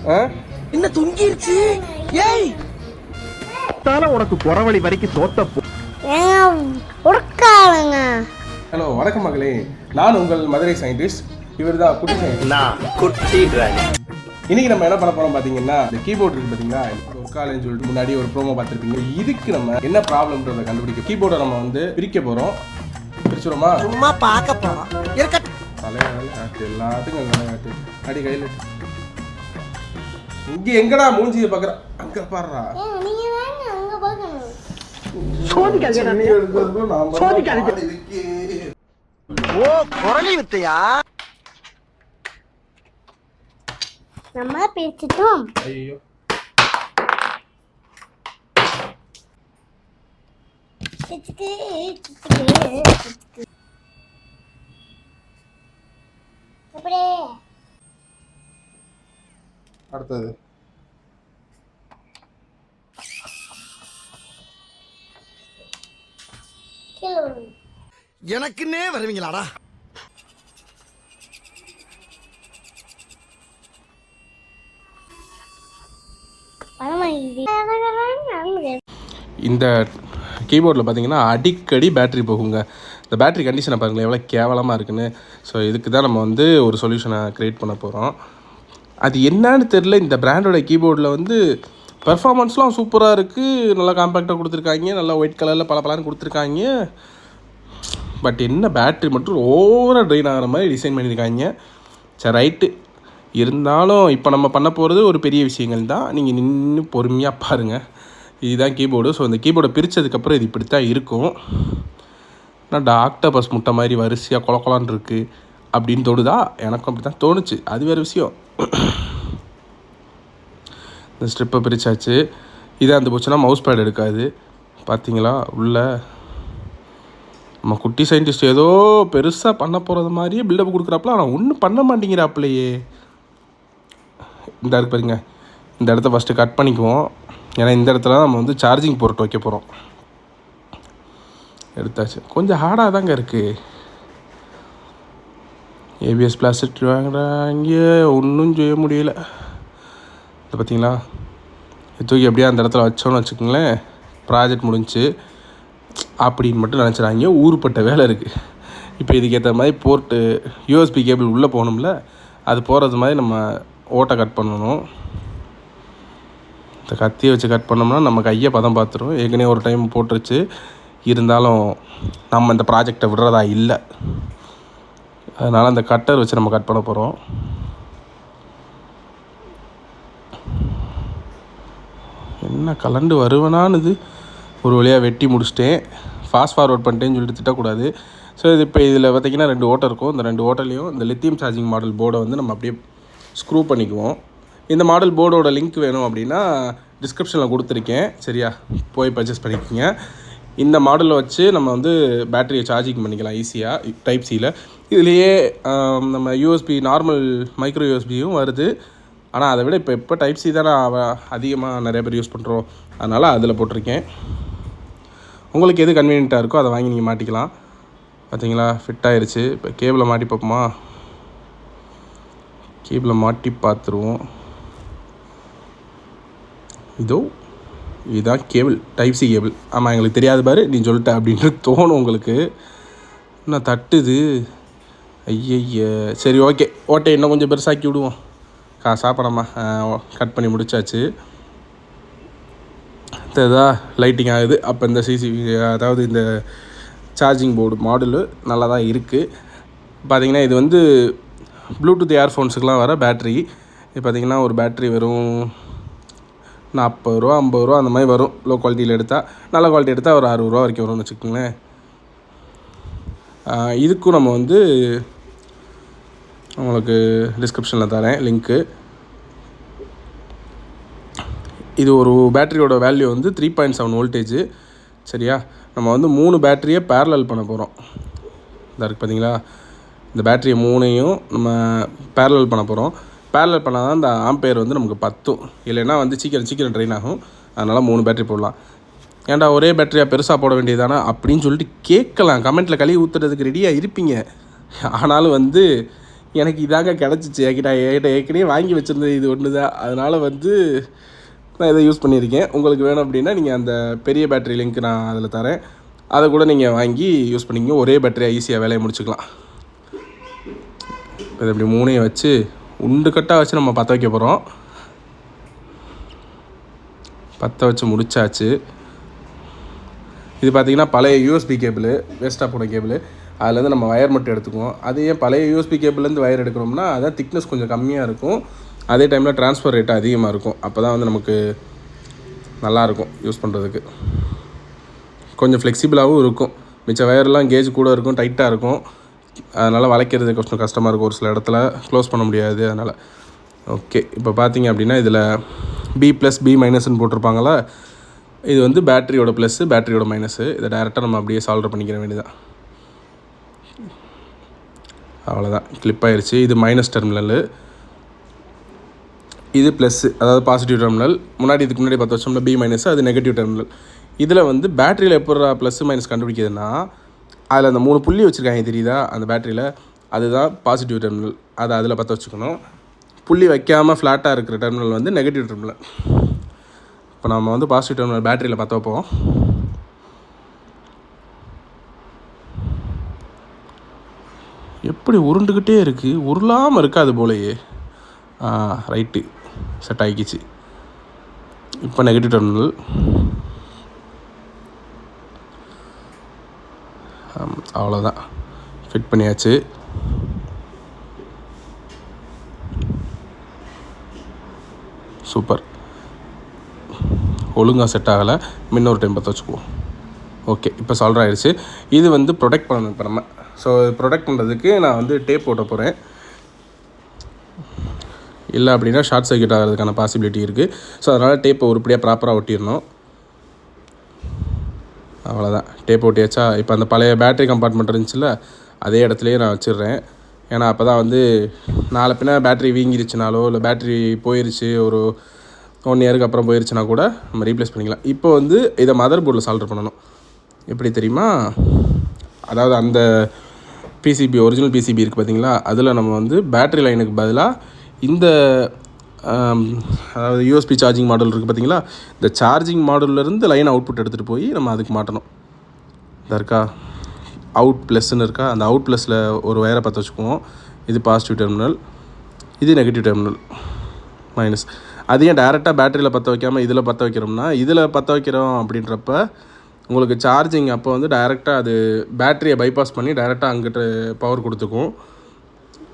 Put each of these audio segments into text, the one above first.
என்ன தொங்கிருச்சு? ஏய் உனக்கு குறவழி வரைக்கும் சோத்த ஹலோ வணக்கம் மகளே, நான் உங்கள் மதுரை சயின்டிஸ்ட். இவர் தான் குட்டி சயின்டிஸ்ட். இன்னைக்கு நம்ம என்ன பண்ண போறோம் பாத்தீங்கன்னா, இந்த கீபோர்டு இருக்கு பாத்தீங்களா, ஒர்க்காலன்னு சொல்லிட்டு முன்னாடி ஒரு ப்ரோமோ பார்த்துருப்பீங்க. இதுக்கு நம்ம என்ன ப்ராப்ளம்ன்றதை கண்டுபிடிக்க கீபோர்டை நம்ம வந்து பிரிக்க போறோம். பிரிச்சுருமா? சும்மா பார்க்க போறோம். எல்லாத்துக்கும் அடி கையில் இங்க எங்கடா மூஞ்சியை பாக்குற? அங்க பாடுறா. ஓ குரலி வித்தையா? நம்ம பேசிட்டோம். ஐயோ அடுத்தது எனக்குன்னே வருவீங்களாடா? இந்த கீபோர்டில் பார்த்தீங்கன்னா அடிக்கடி பேட்ரி போகுங்க. இந்த பேட்ரி கண்டிஷனை பாருங்களேன் எவ்வளோ கேவலமாக இருக்குன்னு. ஸோ இதுக்கு தான் நம்ம வந்து ஒரு சொல்யூஷனை க்ரியேட் பண்ண போகிறோம். அது என்னன்னு தெரில. இந்த பிராண்டோட கீபோர்டில் வந்து பெர்ஃபார்மன்ஸ்லாம் சூப்பராக இருக்குது. நல்லா காம்பேக்டாக கொடுத்துருக்காங்க, நல்லா ஒயிட் கலரில் பல கொடுத்துருக்காங்க. பட் என்ன பேட்ரி மட்டும் ஓவராக ட்ரெயின் ஆகிற மாதிரி டிசைன் பண்ணியிருக்காங்க. சரி ரைட்டு, இருந்தாலும் இப்போ நம்ம பண்ண போகிறது ஒரு பெரிய விஷயங்கள் தான். நீங்கள் நின்று பொறுமையாக பாருங்கள். இதுதான் கீபோர்டு. ஸோ இந்த கீபோர்டை பிரித்ததுக்கப்புறம் இது இப்படி தான் இருக்கும். ஆனால் டாக்டர் முட்டை மாதிரி வரிசையாக கொலக்கொலான்னு இருக்குது அப்படின்னு தோணுதா? எனக்கும் அப்படி தான் தோணுச்சு. அது வேறு விஷயம். இந்த ஸ்ட்ரிப்பை பிரித்தாச்சு. இதே அந்த போச்சுன்னா மவுஸ் பேட் எடுக்காது. பார்த்தீங்களா? உள்ள நம்ம குட்டி சயின்டிஸ்ட் ஏதோ பெருசாக பண்ண போகிறது மாதிரியே பில்டப் கொடுக்குறாப்புல, ஆனால் ஒன்றும் பண்ண மாட்டேங்கிறாப்புலையே. இந்த இருக்கு பாருங்க, இந்த இடத்த ஃபஸ்ட்டு கட் பண்ணிக்குவோம். ஏன்னா இந்த இடத்துல நம்ம வந்து சார்ஜிங் போர்ட் வைக்க போகிறோம். எடுத்தாச்சு. கொஞ்சம் ஹார்டாக தாங்க இருக்குது. ஏபிஎஸ் பிளாஸ்டிக் வாங்குறாங்க, ஒன்றும் செய்ய முடியல. இது பார்த்தீங்களா, தூக்கி அப்படியே அந்த இடத்துல வச்சோன்னு வச்சுக்கோங்களேன், ப்ராஜெக்ட் முடிஞ்சு அப்படின்னு மட்டும் நினச்சிடாங்க. ஊருப்பட்ட வேலை இருக்குது. இப்போ இதுக்கேற்ற மாதிரி போர்ட்டு யூஎஸ்பி கேபிள் உள்ளே போகணும்ல, அது போகிறது மாதிரி நம்ம ஓட்டை கட் பண்ணணும். இந்த கத்தியை வச்சு கட் பண்ணோம்னா நம்ம கையை பதம் பார்த்துரும். ஏற்கனவே ஒரு டைம் போட்டுருச்சு. இருந்தாலும் நம்ம இந்த ப்ராஜெக்டை விடுறதா இல்லை. அதனால் அந்த கட்டர் வச்சு நம்ம கட் பண்ண போகிறோம். என்ன கலண்டு வருவேனான்னு ஒரு வழியாக வெட்டி முடிச்சிட்டேன். ஃபாஸ்ட் ஃபார்வர்ட் பண்ணிட்டேன்னு சொல்லிட்டு திட்டக்கூடாது. ஸோ இது இப்போ இதில் பார்த்திங்கன்னா 2 ஓட்டை இருக்கும். இந்த 2 ஓட்டலையும் இந்த லித்தியம் சார்ஜிங் மாடல் போர்டை வந்து நம்ம அப்படியே ஸ்க்ரூ பண்ணிக்குவோம். இந்த மாடல் போர்டோட லிங்க் வேணும் அப்படின்னா டிஸ்கிரிப்ஷனில் கொடுத்துருக்கேன். சரியா, போய் பர்ச்சேஸ் பண்ணிக்கோங்க. இந்த மாடலில் வச்சு நம்ம வந்து பேட்டரியை சார்ஜிங் பண்ணிக்கலாம் ஈஸியாக. டைப் சியில் இதுலேயே நம்ம யூஎஸ்பி நார்மல் மைக்ரோ யூஎஸ்பியும் வருது. ஆனால் அதை விட இப்போ டைப் சி தானே அதிகமாக நிறைய பேர் யூஸ் பண்ணுறோம். அதனால் அதில் போட்டிருக்கேன். உங்களுக்கு எது கன்வீனியண்ட்டாக இருக்கோ அதை வாங்கி நீங்கள் மாட்டிக்கலாம். பார்த்தீங்களா, ஃபிட் ஆயிடுச்சு. இப்போ கேபிளை மாட்டி பார்ப்போமா? கேபிளை மாட்டி பார்த்துருவோம். இதுதான் கேபிள், டைப் சி கேபிள். ஆமாம், எங்களுக்கு தெரியாது பாரு, நீ சொல்லிட்ட அப்படின்ட்டு தோணும் உங்களுக்கு. இன்னும் தட்டுது. ஐய சரி ஓகே, ஓட்டை இன்னும் கொஞ்சம் பெருசாக்கி விடுவோம். சாப்பிடாமா கட் பண்ணி முடிச்சாச்சு. அடுத்ததா லைட்டிங் ஆகுது. அப்போ இந்த சிசிவி, அதாவது இந்த சார்ஜிங் போர்டு மாடலு நல்லா தான் இருக்குது. பார்த்திங்கன்னா இது வந்து ப்ளூடூத் இயர்ஃபோன்ஸுக்கெலாம் வர பேட்ரி. இது பார்த்திங்கன்னா ஒரு பேட்ரி வெறும் 40 ரூபா 50 ரூபா அந்த மாதிரி வரும். லோ குவாலிட்டியில் எடுத்தால். நல்ல குவாலிட்டி எடுத்தால் ஒரு 60 ரூபா வரைக்கும் வரும்னு வச்சுக்கோங்களேன். இதுக்கும் நம்ம வந்து உங்களுக்கு டிஸ்கிரிப்ஷனில் தரேன் லிங்க்கு. இது ஒரு பேட்டரியோட வேல்யூ வந்து 3.7 வோல்டேஜ். சரியா, நம்ம வந்து 3 பேட்டரியை பேரலல் பண்ண போகிறோம். இதாக இருக்குது பார்த்தீங்களா, இந்த பேட்டரியை 3ஐயும் நம்ம பேரலல் பண்ண போகிறோம். பேரலல் பண்ணால் தான் இந்த ஆம்பேர் வந்து நமக்கு பத்தும். இல்லைன்னா வந்து சீக்கிரம் ட்ரெயின் ஆகும். அதனால் 3 பேட்டரி போடலாம். ஏன்டா ஒரே பேட்டரியாக பெருசாக போட வேண்டியதானே அப்படின்னு சொல்லிட்டு கேட்கலாம். கமெண்ட்டில் கழுவி ஊற்றுறதுக்கு ரெடியாக இருப்பீங்க. ஆனாலும் வந்து எனக்கு இதாங்க கிடச்சிச்சு. என்கிட்ட ஏற்கனவே வாங்கி வச்சுருந்தது இது ஒன்று தான். அதனால் வந்து நான் இதை யூஸ் பண்ணியிருக்கேன். உங்களுக்கு வேணும் அப்படின்னா நீங்கள் அந்த பெரிய பேட்டரி லிங்க் நான் அதில் தரேன், அதை கூட நீங்கள் வாங்கி யூஸ் பண்ணிங்க. ஒரே பேட்டரியாக ஈஸியாக வேலையை முடிச்சுக்கலாம். இதை இப்படி 3ஐயும் வச்சு உண்டு கட்டாக வச்சு நம்ம பற்ற வைக்க போகிறோம். பற்ற வச்சு முடிச்சாச்சு. இது பார்த்திங்கன்னா பழைய யூஎஸ்பி கேபிள், வேஸ்ட்டாக போன கேபிள். அதுலேருந்து நம்ம வயர் மட்டும் எடுத்துக்குவோம். அது ஏன் பழைய யூஎஸ்பி கேபிள்லேருந்து வயர் எடுக்கணும்னா அதான் திக்னஸ் கொஞ்சம் கம்மியாக இருக்கும், அதே டைமில் ட்ரான்ஸ்ஃபர் ரேட்டு அதிகமாக இருக்கும். அப்போ தான் வந்து நமக்கு நல்லாயிருக்கும் யூஸ் பண்ணுறதுக்கு. கொஞ்சம் ஃப்ளெக்சிபிளாகவும் இருக்கும். மிச்ச வயர்லாம் கேஜ் கூட இருக்கும், டைட்டாக இருக்கும். அதனால் வளைக்கிறது கொஞ்சம் கஷ்டமாக இருக்கும். ஒரு சில இடத்துல க்ளோஸ் பண்ண முடியாது. அதனால் ஓகே. இப்போ பார்த்தீங்க அப்படின்னா இதில் B+B- போட்டிருப்பாங்களா, இது வந்து பேட்டரியோட ப்ளஸ்ஸு, பேட்டரியோட மைனஸு. இதை டேரெக்டாக நம்ம அப்படியே சால்வ் பண்ணிக்கிற வேண்டியதான். அவ்வளோதான், கிளிப் ஆயிடுச்சு. இது மைனஸ் டெர்மினல், இது ப்ளஸ்ஸு, அதாவது பாசிட்டிவ் டெர்மினல். இதுக்கு முன்னாடி 10 வருஷம்ல B-, அது நெகட்டிவ் டெர்மினல். இதில் வந்து பேட்டரியில் எப்போ ப்ளஸ் மைனஸ் கண்டுபிடிக்கிறதுனா, அதில் அந்த 3 புள்ளி வச்சுருக்காங்க தெரியுதா அந்த பேட்டரியில், அதுதான் பாசிட்டிவ் டெர்மினல். அதை அதில் பற்ற வச்சுக்கணும். புள்ளி வைக்காமல் ஃப்ளாட்டாக இருக்கிற டெர்மினல் வந்து நெகட்டிவ் டெர்மினல். இப்போ நம்ம வந்து பாசிட்டிவ் டெர்மினல் பேட்டரியில் பற்ற வைப்போம். எப்படி உருண்டுக்கிட்டே இருக்குது, உருளாமல் இருக்காது போலையே. ரைட்டு, செட் ஆகிக்கிச்சு. இப்போ நெகட்டிவ் டெர்மினல். அவ்வளோதான், ஃபிட் பண்ணியாச்சு. சூப்பர். ஒழுங்காக செட் ஆகலை, இன்னொரு டைம் பற்ற வச்சுக்குவோம். ஓகே, இப்போ சால்வ் ஆகிடுச்சு. இது வந்து ப்ரொடெக்ட் பண்ணணும் இப்போ நம்ம. ஸோ ப்ரொடெக்ட் பண்ணுறதுக்கு நான் வந்து டேப் போட்ட போகிறேன். இல்லை அப்படின்னா ஷார்ட் சர்க்யூட் ஆகிறதுக்கான பாசிபிலிட்டி இருக்குது. ஸோ அதனால் டேப்பை உருப்படியாக ப்ராப்பராக ஒட்டிடணும். அவ்வளோதான், டேப் ஒட்டியாச்சா. இப்போ அந்த பழைய பேட்டரி கம்பார்ட்மெண்ட் இருந்துச்சுல்ல, அதே இடத்துலையே நான் வச்சிடுறேன். ஏன்னா அப்போ தான் வந்து நாளை பின்ன பேட்டரி வீங்கிருச்சுனாலோ இல்லை பேட்டரி போயிடுச்சு ஒரு 1 இயருக்கு அப்புறம் போயிடுச்சுன்னா கூட நம்ம ரீப்ளேஸ் பண்ணிக்கலாம். இப்போ வந்து இதை மதர் போர்டில் சால்டர் பண்ணணும். எப்படி தெரியுமா, அதாவது அந்த பிசிபி, ஒரிஜினல் பிசிபி இருக்குது பார்த்தீங்களா, அதில் நம்ம வந்து பேட்டரி லைனுக்கு பதிலாக இந்த அதாவது யூஎஸ்பி சார்ஜிங் மாடல் இருக்குது பார்த்தீங்களா, இந்த சார்ஜிங் மாடல்லேருந்து லைன் அவுட்புட் எடுத்துகிட்டு போய் நம்ம அதுக்கு மாட்டணும். இதாக இருக்கா, அவுட் ப்ளஸ்ன்னு இருக்கா, அந்த அவுட் ப்ளஸில் ஒரு வயரை பற்ற வச்சுக்குவோம். இது பாசிட்டிவ் டெர்மினல், இது நெகட்டிவ் டெர்மினல் மைனஸ். அதையும் டேரெக்டாக பேட்டரியில் பற்ற வைக்காமல் இதில் பற்ற வைக்கிறோம்னா, இதில் பற்ற வைக்கிறோம் அப்படின்றப்ப உங்களுக்கு சார்ஜிங் அப்போ வந்து டைரெக்டாக அது பேட்டரியை பைபாஸ் பண்ணி டைரெக்டாக அங்கிட்ட பவர் கொடுத்துக்கும்.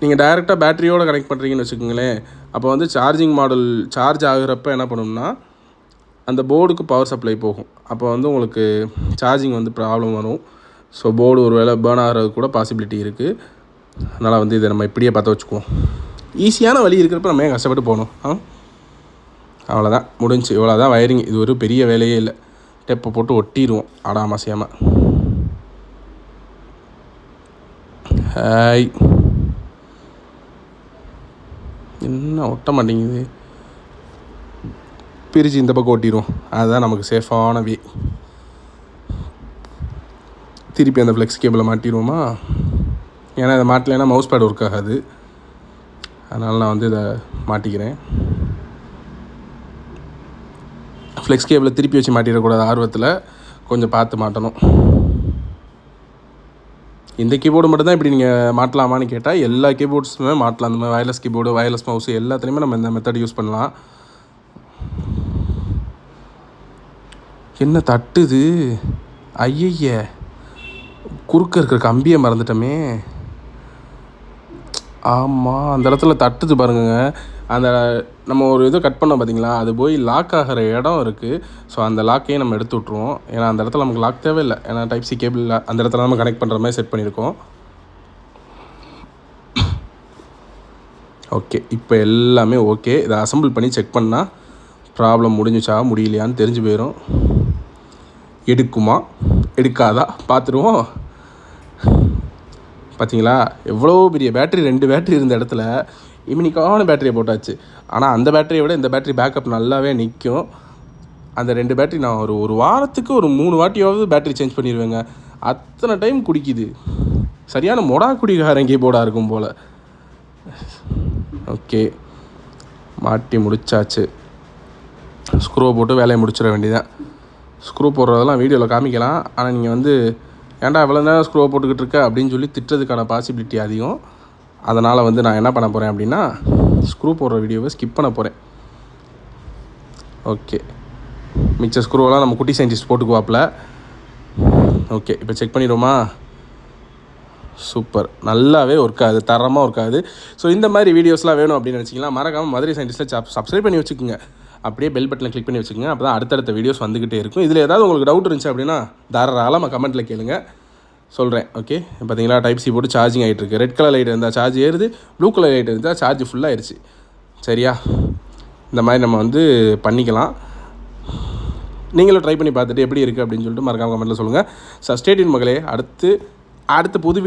நீங்கள் டைரெக்டாக பேட்டரியோடு கனெக்ட் பண்ணுறீங்கன்னு வச்சுக்கோங்களேன், அப்போ வந்து சார்ஜிங் மாடல் சார்ஜ் ஆகுறப்ப என்ன பண்ணணும்னா அந்த போர்டுக்கு பவர் சப்ளை போகும். அப்போ வந்து உங்களுக்கு சார்ஜிங் வந்து ப்ராப்ளம் வரும். ஸோ போர்டு ஒரு வேளை பேர்ன் ஆகிறது கூட பாசிபிலிட்டி இருக்குது. அதனால் வந்து இதை நம்ம இப்படியே பற்ற வச்சுக்குவோம். ஈஸியான வழி இருக்கிறப்ப நம்ம ஏன் கஷ்டப்பட்டு போகணும். அவ்வளோதான், முடிஞ்சு. இவ்வளோ தான் வயரிங். இது ஒரு பெரிய வேலையே இல்லை. டேப்பை போட்டு ஒட்டிடுவோம் ஆடாமல் செய்யாமல். ஹாய், என்ன ஒட்ட மாட்டேங்குது, பிரித்து இந்த பக்கம் ஒட்டிடுவோம். அதுதான் நமக்கு சேஃபான வே. திருப்பி அந்த ஃப்ளெக்ஸ் கேபிளை மாட்டிடுவோமா, ஏன்னா இதை மாட்டலைன்னா மவுஸ் பேட் ஒர்க் ஆகாது. அதனால் நான் வந்து இதை மாட்டிக்கிறேன். ஃப்ளெக்ஸ் கேபிளை திருப்பி வச்சு மாட்டிடக்கூடாது, ஆர்வத்தில் கொஞ்சம் பார்த்து மாட்டணும். இந்த கீபோர்டு மட்டும்தான் இப்படி நீங்கள் மாட்டலாமான்னு கேட்டால் எல்லா கீபோர்ட்ஸுமே மாட்டலாம். அந்த மாதிரி வயர்லெஸ் கீபோர்டு, வயர்லெஸ் மவுஸு எல்லாத்துலேயுமே நம்ம இந்த மெத்தட் யூஸ் பண்ணலாம். என்ன தட்டுது, ஐய குறுக்க இருக்கிற கம்பியை மறந்துட்டோமே. ஆமாம், அந்த இடத்துல தட்டுது பாருங்க. அந்த நம்ம ஒரு இது கட் பண்ணோம் பார்த்தீங்களா, அது போய் லாக் ஆகிற இடம் இருக்குது. ஸோ அந்த லாக்கையும் நம்ம எடுத்து விட்ருவோம். ஏன்னா அந்த இடத்துல நமக்கு லாக் தேவையில்லை. ஏன்னா டைப் சி கேபிள் அந்த இடத்துல நம்ம கனெக்ட் பண்ணுற மாதிரி செட் பண்ணியிருக்கோம். ஓகே, இப்போ எல்லாமே ஓகே. இதை அசம்பிள் பண்ணி செக் பண்ணால் ப்ராப்ளம் முடிஞ்சிச்சா முடியலையான்னு தெரிஞ்சு போயிடும். எடுக்குமா எடுக்காதா பார்த்துருவோம். பார்த்தீங்களா, எவ்வளோ பெரிய பேட்டரி, 2 பேட்டரி இருந்த இடத்துல இமினிக்கான பேட்டரியை போட்டாச்சு. ஆனால் அந்த பேட்டரியை விட இந்த பேட்டரி பேக்கப் நல்லாவே நிற்கும். அந்த 2 பேட்டரி நான் ஒரு வாரத்துக்கு ஒரு 3 வாட்டியாவது பேட்டரி சேஞ்ச் பண்ணிடுவேங்க. அத்தனை டைம் குடிக்குது. சரியான மொடா குடிகாரன் கீபோர்டாக இருக்கும் போல். ஓகே, மாட்டி முடிச்சாச்சு. ஸ்க்ரூவை போட்டு வேலையை முடிச்சிட வேண்டியதான். ஸ்க்ரூ போடுறதெல்லாம் வீடியோவில் காமிக்கலாம். ஆனால் நீங்கள் வந்து ஏன்டா இவ்வளோ நேரம் ஸ்க்ரூவை போட்டுக்கிட்டு இருக்க அப்படின்னு சொல்லி திட்டுறதுக்கான பாசிபிலிட்டி அதிகம். அதனால் வந்து நான் என்ன பண்ண போகிறேன் அப்படின்னா ஸ்க்ரூ போடுற வீடியோவை ஸ்கிப் பண்ண போகிறேன். ஓகே, மிச்ச ஸ்க்ரூவெல்லாம் நம்ம குட்டி சயின்டிஸ்ட் போட்டுக்குவாப்பில். ஓகே, இப்போ செக் பண்ணிடுவோமா? சூப்பர், நல்லாவே ஒர்க் ஆகுது, தரமாக ஒர்க் ஆகுது. ஸோ இந்த மாதிரி வீடியோஸ்லாம் வேணும் அப்படின்னு நினச்சிங்கன்னா மறக்காமல் மதுரை சயின்டிஸ்ட்டில் சப்ஸ்கிரைப் பண்ணி வச்சுக்கோங்க. அப்படியே பெல் பட்டனை கிளிக் பண்ணி வச்சுக்கோங்க. அப்போ தான் அடுத்தடுத்த வீடியோஸ் வந்துக்கிட்டே இருக்கும். இதில் ஏதாவது உங்களுக்கு டவுட் இருந்துச்சு அப்படின்னா தாராளமாக கமெண்ட்டில் கேளுங்க, சொல்கிறேன். ஓகே, பார்த்தீங்களா டைப் சி போட்டு சார்ஜிங் ஆகிட்டு இருக்குது. ரெட் கலர் லைட் இருந்தால் சார்ஜ் ஏறுது, ப்ளூ கலர் லைட் இருந்தால் சார்ஜ் ஃபுல்லாகிடுச்சு. சரியா? இந்த மாதிரி நம்ம வந்து பண்ணிக்கலாம். நீங்களும் ட்ரை பண்ணி பார்த்துட்டு எப்படி இருக்குது அப்படின்னு சொல்லிட்டு மறக்காமல் கமெண்ட்டில் சொல்லுங்கள். ஸ்டே டியூன் மகளே. அடுத்து புது